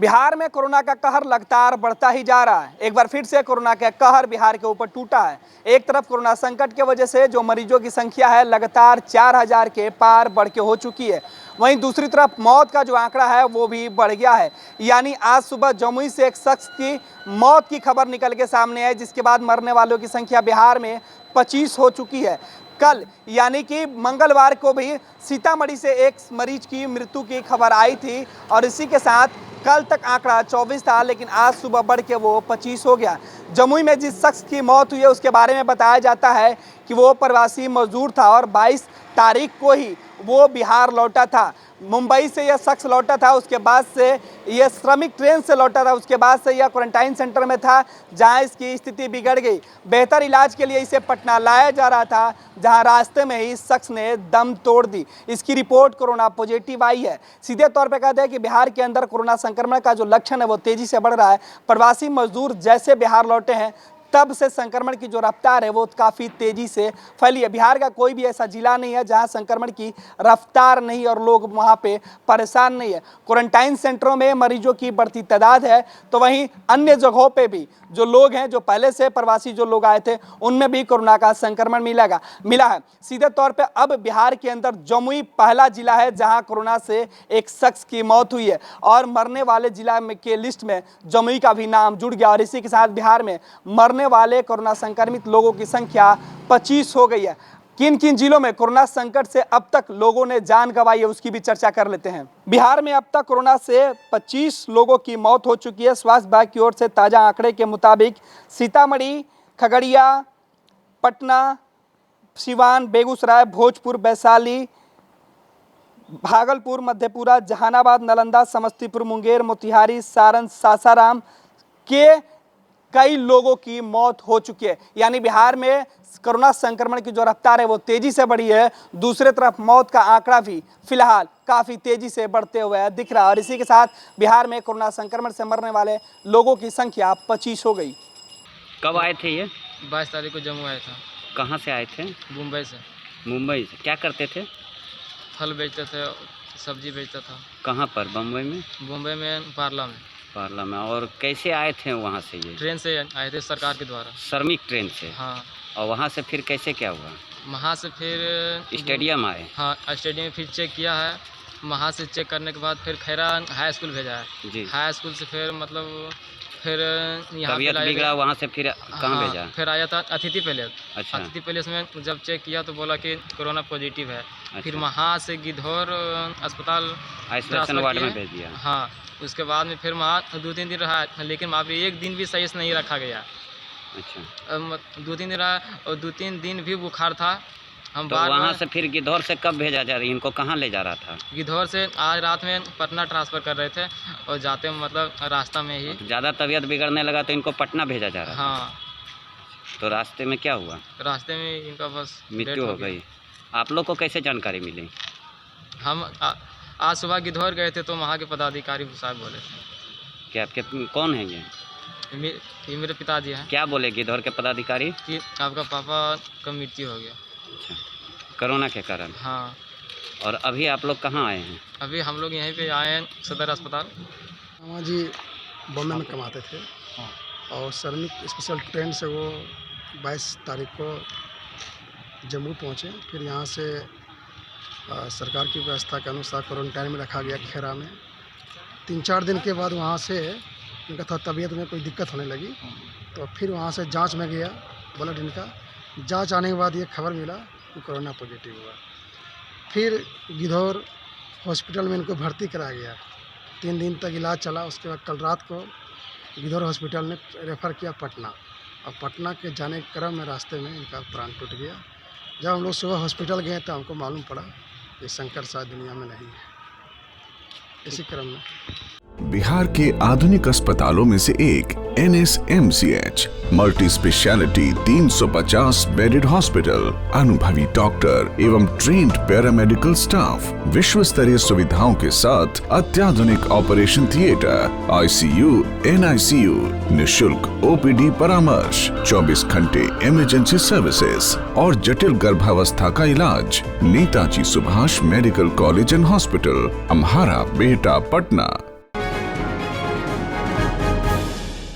बिहार में कोरोना का कहर लगातार बढ़ता ही जा रहा है। एक बार फिर से कोरोना का कहर बिहार के ऊपर टूटा है। एक तरफ कोरोना संकट की वजह से जो मरीजों की संख्या है लगातार 4000 के पार बढ़ के हो चुकी है, वहीं दूसरी तरफ मौत का जो आंकड़ा है वो भी बढ़ गया है। यानी आज सुबह जमुई से एक शख्स की मौत की खबर निकल के सामने है, जिसके बाद मरने वालों की संख्या बिहार में 25 हो चुकी है। कल यानी कि मंगलवार को भी सीतामढ़ी से एक मरीज की मृत्यु की खबर आई थी और इसी के साथ कल तक आंकड़ा 24 था, लेकिन आज सुबह बढ़ के वो 25 हो गया। जमुई में जिस शख्स की मौत हुई है उसके बारे में बताया जाता है कि वो प्रवासी मजदूर था और 22 तारीख को ही वो बिहार लौटा था। मुंबई से यह शख्स लौटा था, उसके बाद से यह श्रमिक ट्रेन से लौटा था, उसके बाद से यह क्वारंटाइन सेंटर में था जहां इसकी स्थिति बिगड़ गई। बेहतर इलाज के लिए इसे पटना लाया जा रहा था, जहां रास्ते में ही इस शख्स ने दम तोड़ दी। इसकी रिपोर्ट कोरोना पॉजिटिव आई है। सीधे तौर पर कहते हैं कि बिहार के अंदर कोरोना संक्रमण का जो लक्षण है वो तेजी से बढ़ रहा है। प्रवासी मजदूर जैसे बिहार लौटे हैं तब से संक्रमण की जो रफ्तार है वो काफ़ी तेजी से फैली है। बिहार का कोई भी ऐसा जिला नहीं है जहां संक्रमण की रफ्तार नहीं और लोग वहां पे परेशान नहीं है। क्वारंटाइन सेंटरों में मरीजों की बढ़ती तादाद है, तो वहीं अन्य जगहों पे भी जो लोग हैं, जो पहले से प्रवासी जो लोग आए थे, उनमें भी कोरोना का संक्रमण मिला है। सीधे तौर पर अब बिहार के अंदर जमुई पहला जिला है जहाँ कोरोना से एक शख्स की मौत हुई है और मरने वाले जिला में के लिस्ट में जमुई का भी नाम जुड़ गया और इसी के साथ बिहार में मरने वाले कोरोना संक्रमित लोगों की संख्या 25 हो गई है। किन किन जिलों में कोरोना संकट से अब तक लोगों ने जान गंवाई है उसकी भी चर्चा कर लेते हैं। बिहार में अब तक कोरोना से 25 लोगों की मौत हो चुकी है। स्वास्थ्य विभाग की ओर से ताजा आंकड़े के मुताबिक सीतामढ़ी, खगड़िया, पटना, सिवान, बेगूसराय, भोजपुर, वैशाली, भागलपुर, मधेपुरा, जहानाबाद, नालंदा, समस्तीपुर, मुंगेर, मोतिहारी, सारण, सासाराम के कई लोगों की मौत हो चुकी है। यानी बिहार में कोरोना संक्रमण की जो रफ्तार है वो तेजी से बढ़ी है। दूसरे तरफ मौत का आंकड़ा भी फिलहाल काफ़ी तेजी से बढ़ते हुए दिख रहा है और इसी के साथ बिहार में कोरोना संक्रमण से मरने वाले लोगों की संख्या 25 हो गई। कब आए थे ये? 22 तारीख को जम्मू आया था। कहाँ से आए थे? मुंबई से। मुंबई से। क्या करते थे? फल बेचते थे, सब्जी बेचता था। कहाँ पर? बम्बई में? मुंबई में पार्ला में। पार्ला में। और कैसे आए थे वहाँ से? ये ट्रेन से आए थे, सरकार के द्वारा। श्रमिक ट्रेन से? हाँ। और वहाँ से फिर कैसे क्या हुआ? वहाँ से फिर स्टेडियम आए? हाँ, स्टेडियम में फिर चेक किया है। वहाँ से चेक करने के बाद फिर खैरा हाई स्कूल भेजा है जी। हाई स्कूल से फिर यहाँ तबीयत बिगड़ा, वहाँ से फिर कहाँ भेजा? फिर आया था अतिथि पैलेस। अच्छा। अतिथि पैलेस में जब चेक किया तो बोला कि कोरोना पॉजिटिव है। अच्छा। फिर वहाँ से गिद्धौर अस्पताल आइसोलेशन वार्ड में भेज दिया? हाँ। उसके बाद में फिर वहाँ 2-3 दिन रहा, लेकिन वहाँ पे एक दिन भी सही से नहीं रखा गया। अच्छा। 2-3 दिन रहा और 2-3 दिन भी बुखार था। हम तो वहाँ से फिर गिद्धौर से कब भेजा जा रही? इनको कहाँ ले जा रहा था? गिद्धौर से आज रात में पटना ट्रांसफ़र कर रहे थे और जाते मतलब रास्ता में ही ज़्यादा तबीयत बिगड़ने लगा तो इनको पटना भेजा जा रहा था? हाँ। तो रास्ते में क्या हुआ? रास्ते में इनका बस मृत्यु हो गई। आप लोग को कैसे जानकारी मिली? हम आज सुबह गिद्धौर गए थे तो वहाँ के पदाधिकारी साहब बोले। क्या आपके कौन है ये मेरे पिताजी हैं। क्या बोले गिद्धौर के पदाधिकारी? कि आपका पापा का मृत्यु हो गया। अच्छा, कोरोना के कारण? हाँ। और अभी आप लोग कहाँ आए हैं? अभी हम लोग यहीं पे आए हैं सदर अस्पताल। मामा जी बॉम्बे में कमाते थे और श्रमिक स्पेशल ट्रेन से वो 22 तारीख को जम्मू पहुँचे। फिर यहाँ से सरकार की व्यवस्था के अनुसार क्वारंटाइन में रखा गया खेरा में। 3-4 दिन के बाद वहाँ से इनका था तबीयत में कोई दिक्कत होने लगी, तो फिर वहाँ से जांच में गया। ब्लड इनका जांच आने के बाद ये खबर मिला कि कोरोना पॉजिटिव हुआ। फिर गिद्धौर हॉस्पिटल में इनको भर्ती कराया गया। 3 दिन तक इलाज चला। उसके बाद कल रात को गिद्धौर हॉस्पिटल ने रेफ़र किया पटना, और पटना के जाने के क्रम में रास्ते में इनका प्राण टूट गया। जब हम लोग सुबह हॉस्पिटल गए तो हमको मालूम पड़ा ये शंकर शायद दुनिया में नहीं है। इसी क्रम में बिहार के आधुनिक अस्पतालों में से एक NSMCH multi speciality 350 bedded hospital, अनुभवी डॉक्टर एवं ट्रेन्ड पैरामेडिकल स्टाफ, विश्व स्तरीय सुविधाओं के साथ अत्याधुनिक ऑपरेशन थिएटर, ICU, NICU, निशुल्क OPD परामर्श, 24 घंटे इमरजेंसी सर्विसेज और जटिल गर्भावस्था का इलाज। Netaji Subhash medical college and hospital, Amhara, Behta, Patna.